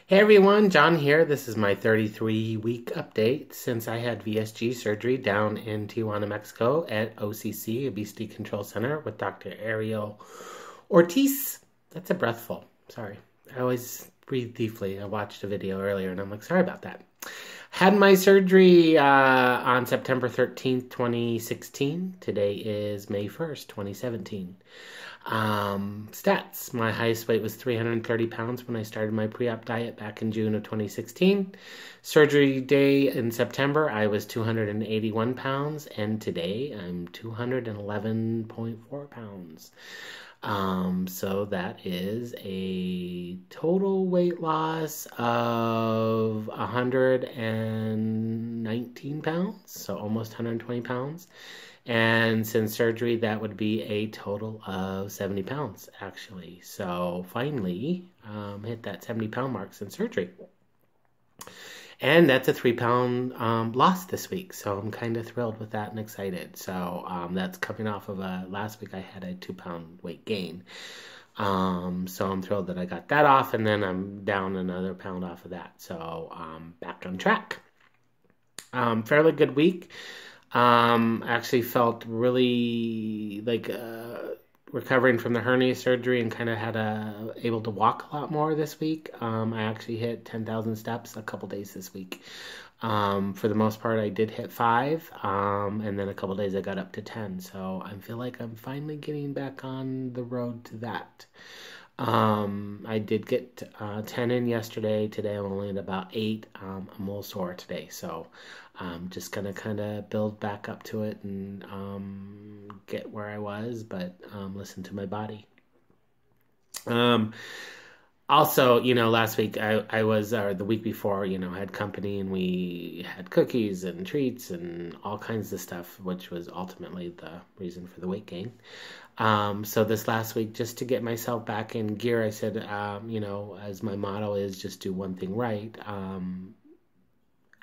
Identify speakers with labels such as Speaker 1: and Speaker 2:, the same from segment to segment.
Speaker 1: Hey everyone, John here. This is my 33-week update since I had VSG surgery down in Tijuana, Mexico at OCC, Obesity Control Center, with Dr. Ariel Ortiz. That's a breathful. Sorry. I always breathe deeply. I watched a video earlier and I'm like, sorry about that. Had my surgery on September 13th, 2016. Today is May 1st, 2017. Stats. My highest weight was 330 pounds when I started my pre-op diet back in June of 2016. Surgery day in September, I was 281 pounds, and today I'm 211.4 pounds. So that is a total weight loss of 119 pounds, so almost 120 pounds. And since surgery, that would be a total of 70 pounds, actually. So finally, hit that 70-pound mark since surgery. And that's a 3-pound loss this week. So I'm kind of thrilled with that and excited. So that's coming off of last week I had a 2-pound weight gain. So I'm thrilled that I got that off, and then I'm down another pound off of that. So back on track. Fairly good week. Actually felt really like recovering from the hernia surgery and kind of had able to walk a lot more this week. I actually hit 10,000 steps a couple days this week. For the most part, I did hit 5, and then a couple days I got up to 10. So I feel like I'm finally getting back on the road to that. I did get 10 in yesterday. Today I'm only at about 8. I'm a little sore today, so I'm just gonna kind of build back up to it and get where I was, but listen to my body. Also, last week I was, or the week before, had company, and we had cookies and treats and all kinds of stuff, which was ultimately the reason for the weight gain. So this last week, just to get myself back in gear, I said, as my motto is just do one thing right.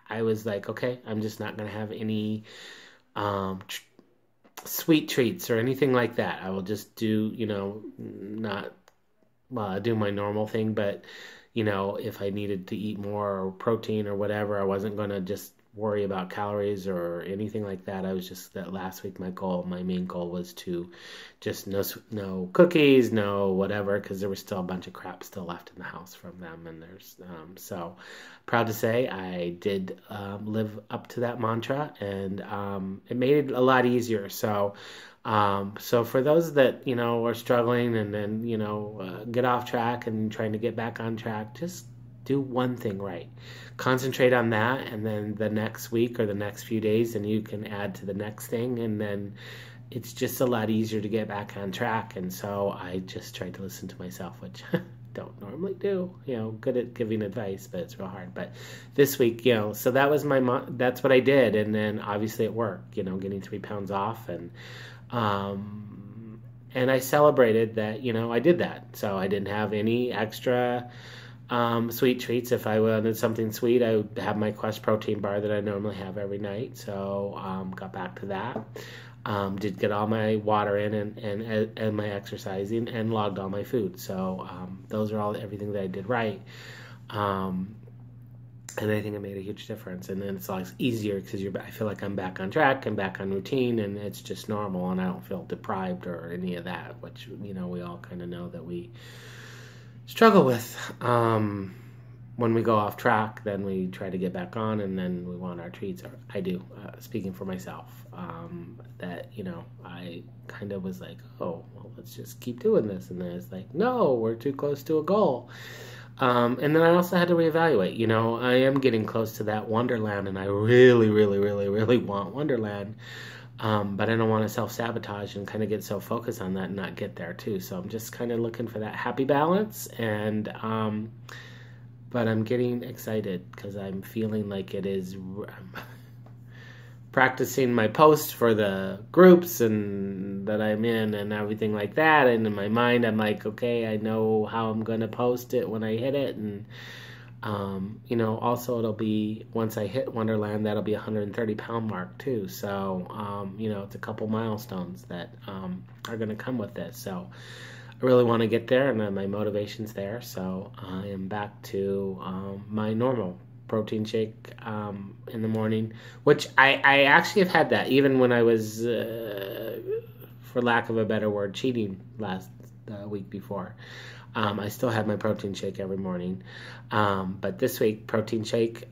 Speaker 1: I was like, okay, I'm just not going to have any sweet treats or anything like that. I will just do, not do my normal thing, but if I needed to eat more protein or whatever, I wasn't going to just worry about calories or anything like that. I was just, that last week my main goal was to just no cookies, no whatever, because there was still a bunch of crap still left in the house from them, and there's so proud to say I did live up to that mantra, and it made it a lot easier. So for those that, are struggling and then, get off track and trying to get back on track, just do one thing right. Concentrate on that, and then the next week or the next few days, and you can add to the next thing, and then it's just a lot easier to get back on track. And so I just tried to listen to myself, which don't normally do. Good at giving advice, but it's real hard. But this week, so that was that's what I did, and then obviously it worked. Getting 3 pounds off, and I celebrated that. I did that, so I didn't have any extra sweet treats. If I wanted something sweet, I would have my Quest protein bar that I normally have every night. So got back to that. Did get all my water in and my exercising, and logged all my food. So those are everything that I did right. And I think it made a huge difference. And then it's always easier because I feel like I'm back on track and back on routine, and it's just normal, and I don't feel deprived or any of that, which we all kind of know that we struggle with. When we go off track, then we try to get back on, and then we want our treats. Or I do, speaking for myself, that, I kind of was like, oh, well, let's just keep doing this. And then it's like, no, we're too close to a goal. And then I also had to reevaluate. I am getting close to that Wonderland, and I really, really, really, really want Wonderland. But I don't want to self-sabotage and kind of get so focused on that and not get there too. So I'm just kind of looking for that happy balance, and but I'm getting excited because I'm feeling like it is practicing my posts for the groups and that I'm in and everything like that. And in my mind, I'm like, okay, I know how I'm going to post it when I hit it. And also it'll be, once I hit Wonderland, that'll be 130-pound mark too. So, it's a couple milestones that are going to come with this. So I really want to get there, and my motivation's there. So I am back to my normal protein shake in the morning, which I actually have had that even when I was, for lack of a better word, cheating last week before. I still had my protein shake every morning, but this week protein shake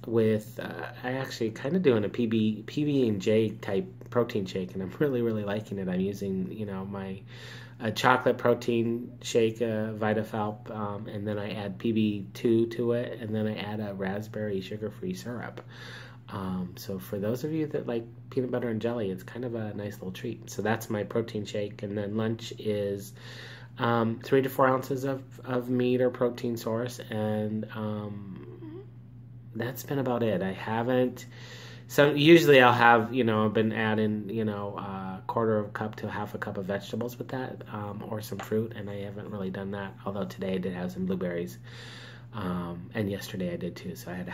Speaker 1: with I actually kind of doing a PB&J type protein shake, and I'm really liking it. I'm using my chocolate protein shake, Vitafalp, and then I add PB2 to it, and then I add a raspberry sugar-free syrup. So for those of you that like peanut butter and jelly, it's kind of a nice little treat. So that's my protein shake, and then lunch is 3 to 4 ounces of meat or protein source, and that's been about it. I haven't. So usually I'll have, I've been adding, a quarter of a cup to half a cup of vegetables with that, or some fruit, and I haven't really done that. Although today I did have some blueberries, and yesterday I did too. So I had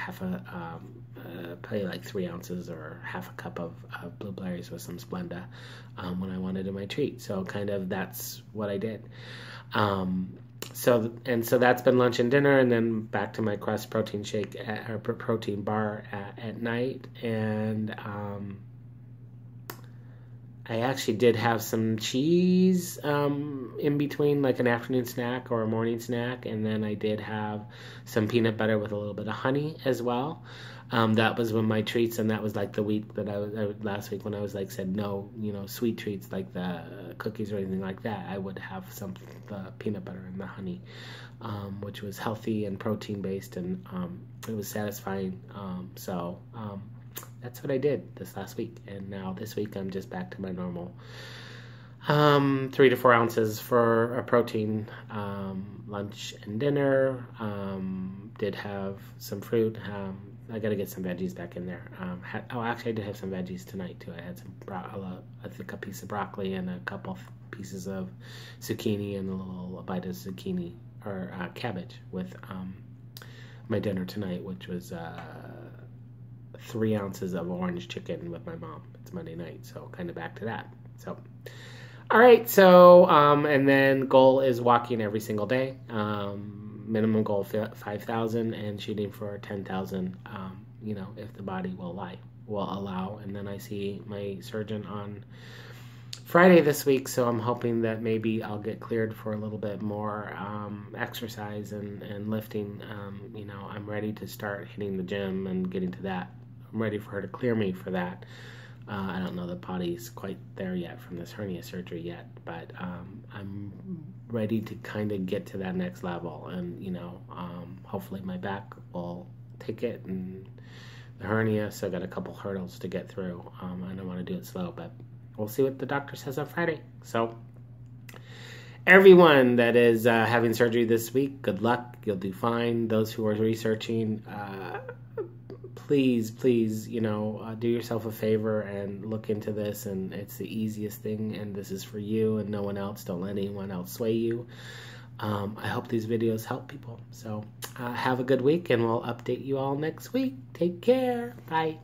Speaker 1: probably like 3 ounces or half a cup of blueberries with some Splenda when I wanted in my treat. So kind of that's what I did. So that's been lunch and dinner, and then back to my Quest protein shake or protein bar at night. And I actually did have some cheese in between, like an afternoon snack or a morning snack, and then I did have some peanut butter with a little bit of honey as well. That was one of my treats, and that was like the week that last week when I was said no, sweet treats like the cookies or anything like that. I would have the peanut butter and the honey, which was healthy and protein based, and it was satisfying. So that's what I did this last week, and now this week I'm just back to my normal 3 to 4 ounces for a protein lunch and dinner. Did have some fruit. I got to get some veggies back in there. Actually, I did have some veggies tonight too. I had some I think a piece of broccoli and a couple pieces of zucchini and a bite of zucchini or cabbage with my dinner tonight, which was 3 ounces of orange chicken with my mom. It's Monday night, so kind of back to that. So, all right. So, and then goal is walking every single day. Minimum goal 5,000 and shooting for 10,000. If the body will allow. And then I see my surgeon on Friday this week, so I'm hoping that maybe I'll get cleared for a little bit more exercise and lifting. I'm ready to start hitting the gym and getting to that. I'm ready for her to clear me for that. I don't know the body's quite there yet from this hernia surgery yet, but I'm ready to kind of get to that next level, and hopefully my back will take it, and the hernia, so I got a couple hurdles to get through. I don't want to do it slow, but we'll see what the doctor says on Friday. So everyone that is having surgery this week, good luck. You'll do fine. Those who are researching, please, do yourself a favor and look into this, and it's the easiest thing, and this is for you and no one else. Don't let anyone else sway you. I hope these videos help people. So have a good week, and we'll update you all next week. Take care. Bye.